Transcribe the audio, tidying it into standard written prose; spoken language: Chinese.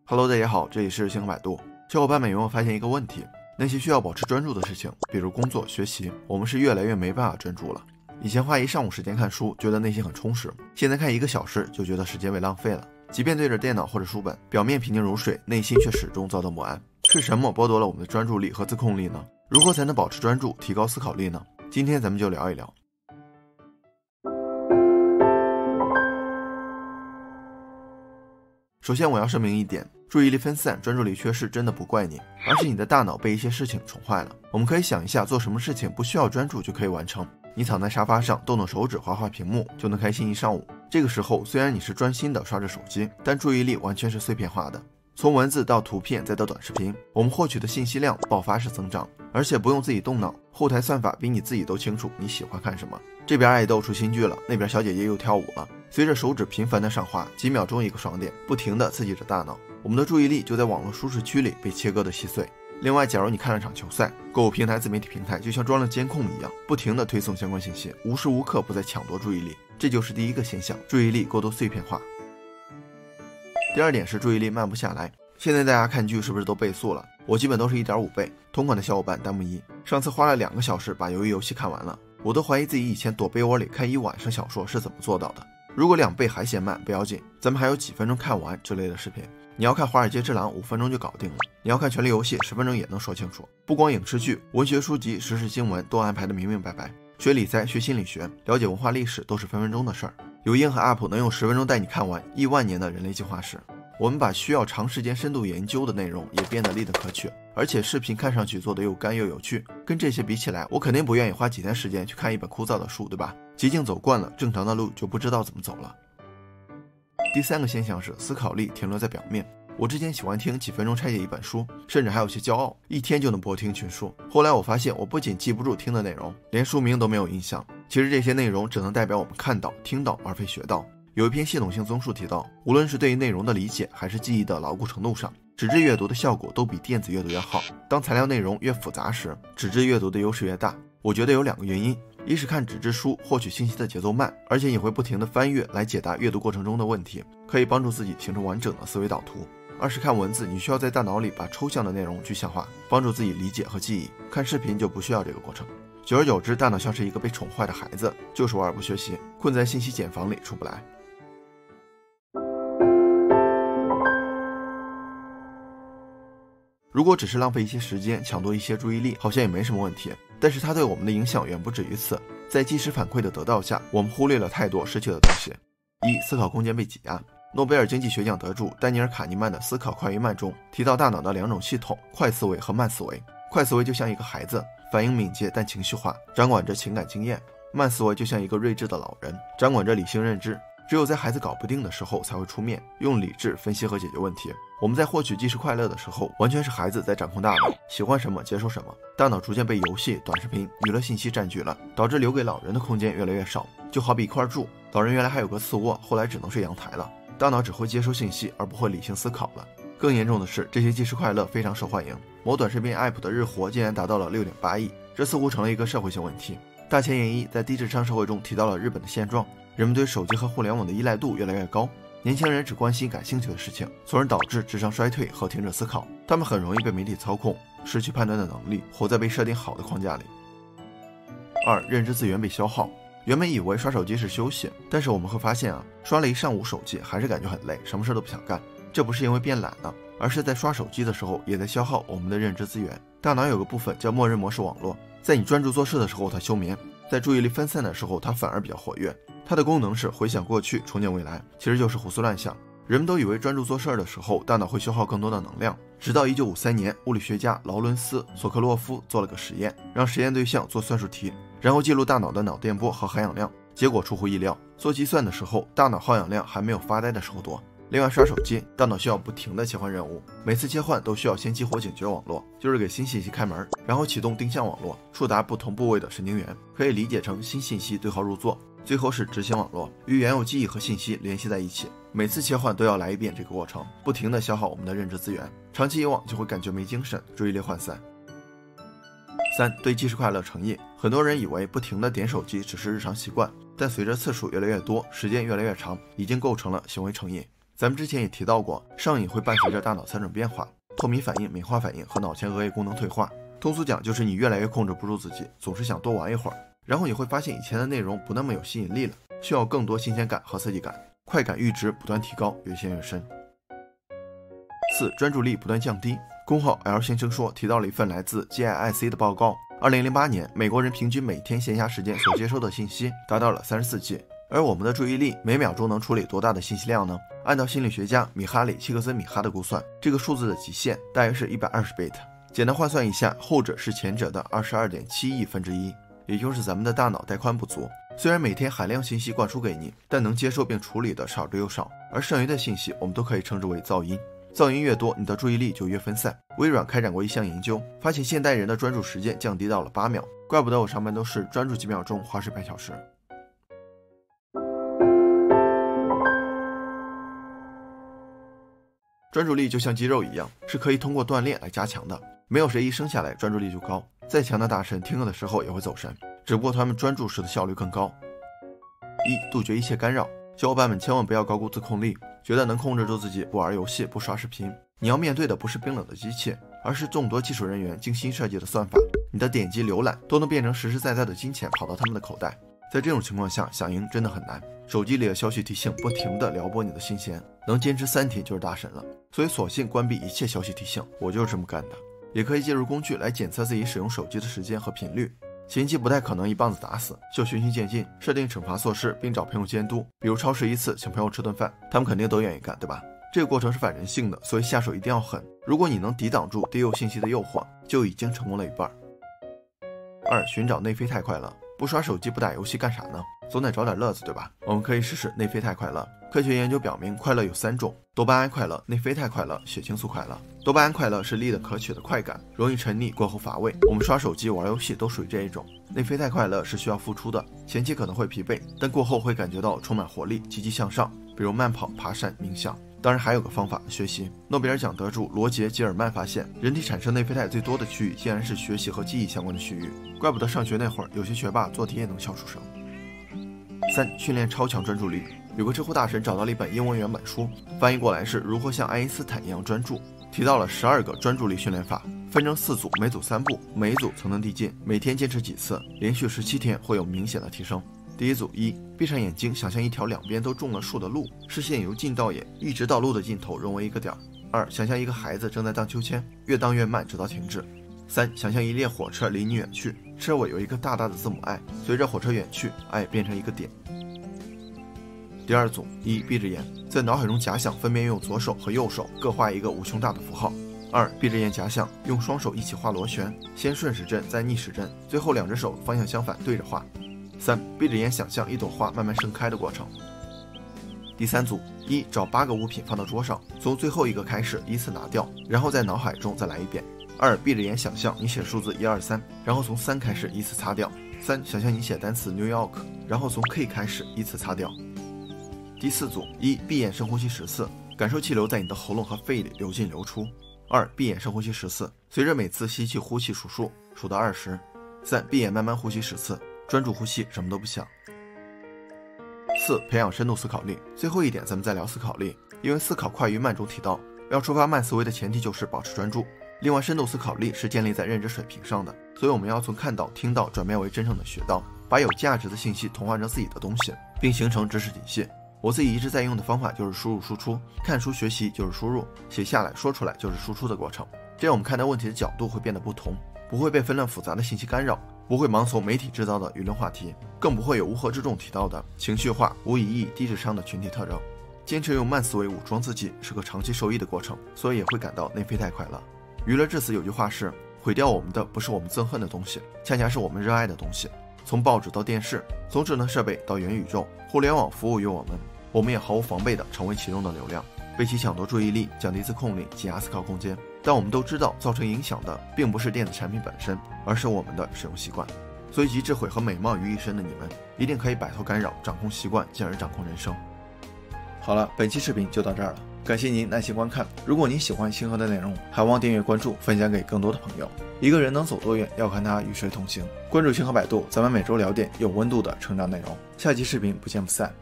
Hello， 大家好，这里是星河百度。小伙伴们有没有发现一个问题？那些需要保持专注的事情，比如工作、学习，我们是越来越没办法专注了。以前花一上午时间看书，觉得内心很充实，现在看1个小时就觉得时间被浪费了。即便对着电脑或者书本，表面平静如水，内心却始终遭到不安。是什么剥夺了我们的专注力和自控力呢？如何才能保持专注，提高思考力呢？今天咱们就聊一聊。首先我要声明一点，注意力分散、专注力缺失真的不怪你，而是你的大脑被一些事情宠坏了。我们可以想一下，做什么事情不需要专注就可以完成？你躺在沙发上动动手指划划屏幕，就能开心一上午。这个时候虽然你是专心的刷着手机，但注意力完全是碎片化的。从文字到图片再到短视频，我们获取的信息量爆发式增长，而且不用自己动脑，后台算法比你自己都清楚你喜欢看什么。这边爱豆出新剧了，那边小姐姐又跳舞了，随着手指频繁的上滑，几秒钟一个爽点，不停地刺激着大脑，我们的注意力就在网络舒适区里被切割的稀碎。另外，假如你看了场球赛，购物平台、自媒体平台就像装了监控一样，不停地推送相关信息，无时无刻不在抢夺注意力，这就是第一个现象，注意力过度碎片化。第二点是注意力慢不下来。现在大家看剧是不是都倍速了？我基本都是 1.5 倍。同款的小伙伴弹幕1，上次花了2个小时把鱿鱼游戏看完了，我都怀疑自己以前躲被窝里看1晚上小说是怎么做到的。如果2倍还嫌慢不要紧，咱们还有几分钟看完之类的视频。你要看华尔街之狼5分钟就搞定了，你要看权力游戏10分钟也能说清楚。不光影视剧，文学书籍、时事新闻都安排的明明白白。学理财、学心理学、了解文化历史都是分分钟的事儿。有英和 UP 能用10分钟带你看完1万年的人类进化史。我们把需要长时间深度研究的内容也变得立得可取，而且视频看上去做得又干又有趣。跟这些比起来，我肯定不愿意花几天时间去看一本枯燥的书，对吧？捷径走惯了，正常的路就不知道怎么走了。第3个现象是思考力停留在表面。我之前喜欢听几分钟拆解一本书，甚至还有些骄傲，1天就能播听群书。后来我发现我不仅记不住听的内容，连书名都没有印象。其实这些内容只能代表我们看到、听到，而非学到。有一篇系统性综述提到，无论是对于内容的理解还是记忆的牢固程度上，纸质阅读的效果都比电子阅读要好。当材料内容越复杂时，纸质阅读的优势越大。我觉得有2个原因，一是看纸质书获取信息的节奏慢，而且你会不停地翻阅来解答阅读过程中的问题，可以帮助自己形成完整的思维导图。二是看文字，你需要在大脑里把抽象的内容具象化，帮助自己理解和记忆。看视频就不需要这个过程。久而久之，大脑像是一个被宠坏的孩子，就是玩而不学习，困在信息茧房里出不来。如果只是浪费一些时间，抢夺一些注意力，好像也没什么问题。但是它对我们的影响远不止于此。在即时反馈的得到下，我们忽略了太多失去的东西。思考空间被挤压。诺贝尔经济学奖得主丹尼尔·卡尼曼的《思考快与慢》中提到大脑的2种系统：快思维和慢思维。快思维就像一个孩子，反应敏捷但情绪化，掌管着情感经验；慢思维就像一个睿智的老人，掌管着理性认知。只有在孩子搞不定的时候才会出面，用理智分析和解决问题。我们在获取即时快乐的时候，完全是孩子在掌控大脑，喜欢什么接受什么。大脑逐渐被游戏、短视频、娱乐信息占据了，导致留给老人的空间越来越少。就好比一块住，老人原来还有个次卧，后来只能睡阳台了。大脑只会接收信息，而不会理性思考了。更严重的是，这些即时快乐非常受欢迎，某短视频 app 的日活竟然达到了6.8亿，这似乎成了一个社会性问题。大前研一在低智商社会中提到了日本的现状，人们对手机和互联网的依赖度越来越高，年轻人只关心感兴趣的事情，从而导致智商衰退和停止思考。他们很容易被媒体操控，失去判断的能力，活在被设定好的框架里。2. 认知资源被消耗。原本以为刷手机是休息，但是我们会发现刷了一上午手机还是感觉很累，什么事都不想干。这不是因为变懒了，而是在刷手机的时候也在消耗我们的认知资源。大脑有个部分叫默认模式网络，在你专注做事的时候它休眠，在注意力分散的时候它反而比较活跃。它的功能是回想过去，重建未来，其实就是胡思乱想。人们都以为专注做事的时候大脑会消耗更多的能量，直到1953年物理学家劳伦斯·索克洛夫做了个实验，让实验对象做算术题，然后记录大脑的脑电波和含氧量，结果出乎意料，做计算的时候大脑耗氧量还没有发呆的时候多。另外，刷手机大脑需要不停地切换任务，每次切换都需要先激活警觉网络，就是给新信息开门，然后启动定向网络，触达不同部位的神经元，可以理解成新信息对号入座。最后是执行网络，与原有记忆和信息联系在一起，每次切换都要来一遍这个过程，不停地消耗我们的认知资源，长期以往就会感觉没精神，注意力涣散。3. 对即时快乐成瘾。很多人以为不停地点手机只是日常习惯，但随着次数越来越多，时间越来越长，已经构成了行为成瘾。咱们之前也提到过，上瘾会伴随着大脑3种变化：透明反应、敏化反应和脑前额叶功能退化。通俗讲就是你越来越控制不住自己，总是想多玩一会儿，然后你会发现以前的内容不那么有吸引力了，需要更多新鲜感和刺激感，快感阈值不断提高，越陷越深。4. 专注力不断降低。公号 L 先生说提到了一份来自 GIIC 的报告，2008年美国人平均每天闲暇时间所接收的信息达到了34G，而我们的注意力每秒钟能处理多大的信息量呢？按照心理学家米哈里·契克森米哈的估算，这个数字的极限大约是120 bit。简单换算一下，后者是前者的22.7亿分之一，也就是咱们的大脑带宽不足。虽然每天海量信息灌输给你，但能接受并处理的少之又少，而剩余的信息我们都可以称之为噪音。噪音越多，你的注意力就越分散。微软开展过一项研究，发现现代人的专注时间降低到了8秒，怪不得我上班都是专注几秒钟，花时半小时。专注力就像肌肉一样，是可以通过锻炼来加强的。没有谁一生下来专注力就高，再强的大神听课的时候也会走神，只不过他们专注时的效率更高。1. 杜绝一切干扰。小伙伴们千万不要高估自控力，觉得能控制住自己不玩游戏不刷视频。你要面对的不是冰冷的机器，而是众多技术人员精心设计的算法，你的点击浏览都能变成实实在在的金钱跑到他们的口袋。在这种情况下想赢真的很难，手机里的消息提醒不停地撩拨你的心弦，能坚持3天就是大神了。所以索性关闭一切消息提醒，我就是这么干的。也可以借助工具来检测自己使用手机的时间和频率。前期不太可能一棒子打死，就循序渐进，设定惩罚措施，并找朋友监督。比如超时1次请朋友吃顿饭，他们肯定都愿意干，对吧？这个过程是反人性的，所以下手一定要狠。如果你能抵挡住低幼信息的诱惑，就已经成功了一半。2. 寻找内啡肽快乐。不刷手机不打游戏干啥呢？总得找点乐子，对吧？我们可以试试内啡肽快乐。科学研究表明，快乐有3种：多巴胺快乐、内啡肽快乐、血清素快乐。多巴胺快乐是立的可取的快感，容易沉溺，过后乏味。我们刷手机玩游戏都属于这一种。内啡肽快乐是需要付出的，前期可能会疲惫，但过后会感觉到充满活力，积极向上，比如慢跑、爬山、冥想。当然还有个方法，学习。诺贝尔奖得主罗杰·吉尔曼发现，人体产生内啡肽最多的区域竟然是学习和记忆相关的区域，怪不得上学那会儿有些学霸做题也能笑出声。3. 训练超强专注力。有个知乎大神找到了一本英文原版书，翻译过来是如何像爱因斯坦一样专注，提到了12个专注力训练法，分成4组，每组3步，每一组层层递进，每天坚持几次，连续17天会有明显的提升。第一组1，闭上眼睛，想象一条两边都种了树的路，视线由近到远，一直到路的尽头融为一个点。2，想象一个孩子正在荡秋千，越荡越慢，直到停止。3，想象一列火车离你远去，车尾有一个大大的字母 I， 随着火车远去 ，I 变成一个点。第2组1，闭着眼，在脑海中假想分别用左手和右手各画一个无穷大的符号。2，闭着眼假想用双手一起画螺旋，先顺时针，再逆时针，最后2只手方向相反对着画。3，闭着眼想象一朵花慢慢盛开的过程。第3组1，找8个物品放到桌上，从最后一个开始依次拿掉，然后在脑海中再来一遍。2，闭着眼想象你写数字1、2、3，然后从3开始依次擦掉。3，想象你写单词 New York， 然后从 K 开始依次擦掉。第4组1，闭眼深呼吸10次，感受气流在你的喉咙和肺里流进流出。2，闭眼深呼吸10次，随着每次吸气呼气数数，数到20。3，闭眼慢慢呼吸10次，专注呼吸，什么都不想。4，培养深度思考力。最后一点咱们再聊思考力，因为思考快于慢中提到，要触发慢思维的前提就是保持专注。另外，深度思考力是建立在认知水平上的，所以我们要从看到、听到转变为真正的学到，把有价值的信息同化成自己的东西，并形成知识体系。我自己一直在用的方法就是输入输出，看书学习就是输入，写下来说出来就是输出的过程。这样我们看待问题的角度会变得不同，不会被纷乱复杂的信息干扰，不会盲从媒体制造的舆论话题，更不会有乌合之众提到的情绪化、无意义、低智商的群体特征。坚持用慢思维武装自己是个长期受益的过程，所以也会感到内啡肽快乐。娱乐至死有句话是，毁掉我们的不是我们憎恨的东西，恰恰是我们热爱的东西。从报纸到电视，从智能设备到元宇宙，互联网服务于我们也毫无防备地成为其中的流量，被其抢夺注意力，降低自控力，挤压思考空间。但我们都知道，造成影响的并不是电子产品本身，而是我们的使用习惯。所以集智慧和美貌于一身的你们，一定可以摆脱干扰，掌控习惯，进而掌控人生。好了，本期视频就到这儿了，感谢您耐心观看。如果您喜欢星河的内容，还望订阅关注，分享给更多的朋友。一个人能走多远，要看他与谁同行。关注星河百度，咱们每周聊点有温度的成长内容。下期视频不见不散。